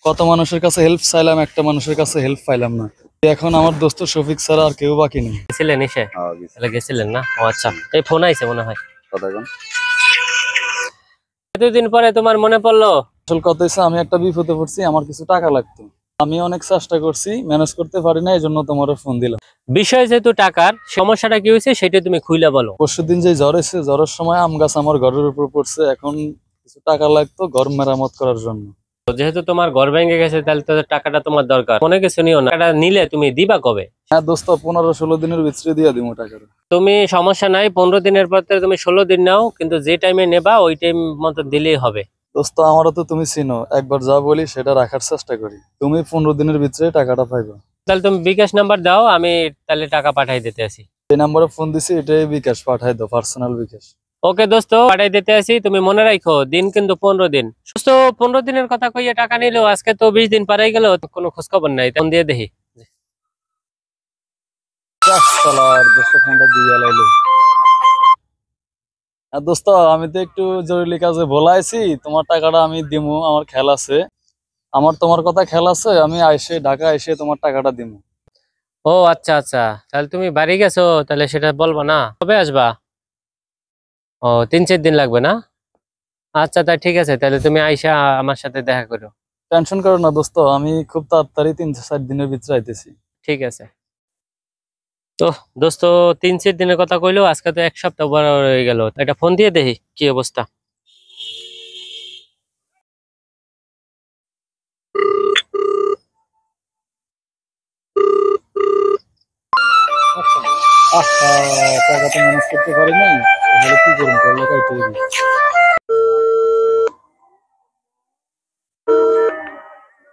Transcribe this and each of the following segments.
কত মানুষের কাছে হেল্প চাইলাম, একটা মানুষের কাছে হেল্প পাইলাম না। এখন আমার দোস্ত শফিক ছাড়া আর কেউ বাকি নেই। গেছিলেন এসে? তাহলে গেছিলেন না? ও আচ্ছা, এই ফোন আইছে মনে হয়। এতদিন পরে তোমার মনে পড়লো? আসল কথা হচ্ছে আমি একটা বিপদে পড়ছি, আমার কিছু টাকা লাগতো। আমি অনেক চেষ্টা করছি, ম্যানেজ করতে পারি না, এই জন্য তোমার ফোন দিলাম। বিষয় যেহেতু টাকার, সমস্যাটা কি হয়েছে সেটা তুমি খুইলা বলো। পরশুদিন যে জ্বর এসেছে, জ্বরের সময় আম গাছ আমার ঘরের উপর পড়ছে। এখন কিছু টাকা লাগতো ঘর মেরামত করার জন্য। যেহেতু তোমার ঘর ভেঙে গেছে তাহলে তো টাকাটা তোমার দরকার, মনে কিছু নিও না। টাকাটা নিলে তুমি দিবা কবে? হ্যাঁ দোস্ত, 15-16 দিনের ভিতরে দিয়ে দিব টাকাটা। তুমি সমস্যা নাই, 15 দিনের পর তুমি 16 দিন নাও, কিন্তু যে টাইমে নেবা ওই টাইম মতো দিলেই হবে। দোস্ত আমারও তো তুমি চিনো, একবার যা বলি সেটা রাখার চেষ্টা করি। তুমি 15 দিনের ভিতরে টাকাটা পাইবা। তাহলে তুমি বিকাশ নাম্বার দাও, আমি তাহলে টাকা পাঠাই দিতে আসি। এই নাম্বারে ফোন দিছি, এটাই বিকাশ, পাঠাই দাও, পার্সোনাল বিকাশ। ওকে দোস্ত, পাঠাই দিতে আসি। তুমি মনে রাখো দিন কিন্তু 15 দিন। সুস্থ 15 দিনের কথা কইয়া টাকা নিলো, আজকে তো 20 দিন পারাই গেল, কোনো খোঁজ খবর নাই। তখন দিয়ে দেখি। দোস্ত ফোনটা দিয়ে লাইলো। দোস্ত আমি তো একটু জরুরি কাজে বলাইছি, তোমার টাকাটা আমি দিমু, আমার খেয়াল আছে। আমার তোমার কথা খেয়াল আছে, আমি আইসে ঢাকা এসে তোমার টাকাটা দিমু। ও আচ্ছা আচ্ছা, তাহলে তুমি বাড়ি গেছো, তাহলে সেটা বলবো না, কবে আসবা? ও 3-4 দিন লাগবে না? আচ্ছা তাই ঠিক আছে, তাহলে তুমি আইসা আমার সাথে দেখা করো। টেনশন করো না দোস্ত, আমি খুব তাড়াতাড়ি 3-4 দিনের ভিতরে আইতেছি। ঠিক আছে। তো দোস্ত 3-4 দিনের কথা কইলো, আজকে তো 1 সপ্তাহ বড় হয়ে গেল। একটা ফোন দিয়ে দেখি কি অবস্থা। টাকা তো ম্যানেজ করতে পারি নাই, তাহলে কি করুন, করলে কাইতে দিই।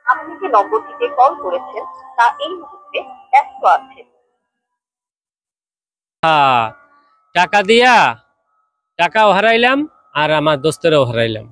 আপনি যে নম্বরটিতে কল করেছেন তা এই মুহূর্তে ব্যস্ত আছে। টাকা দিয়া টাকাও হারাইলাম আর আমার দোস্তেরও হারাইলাম।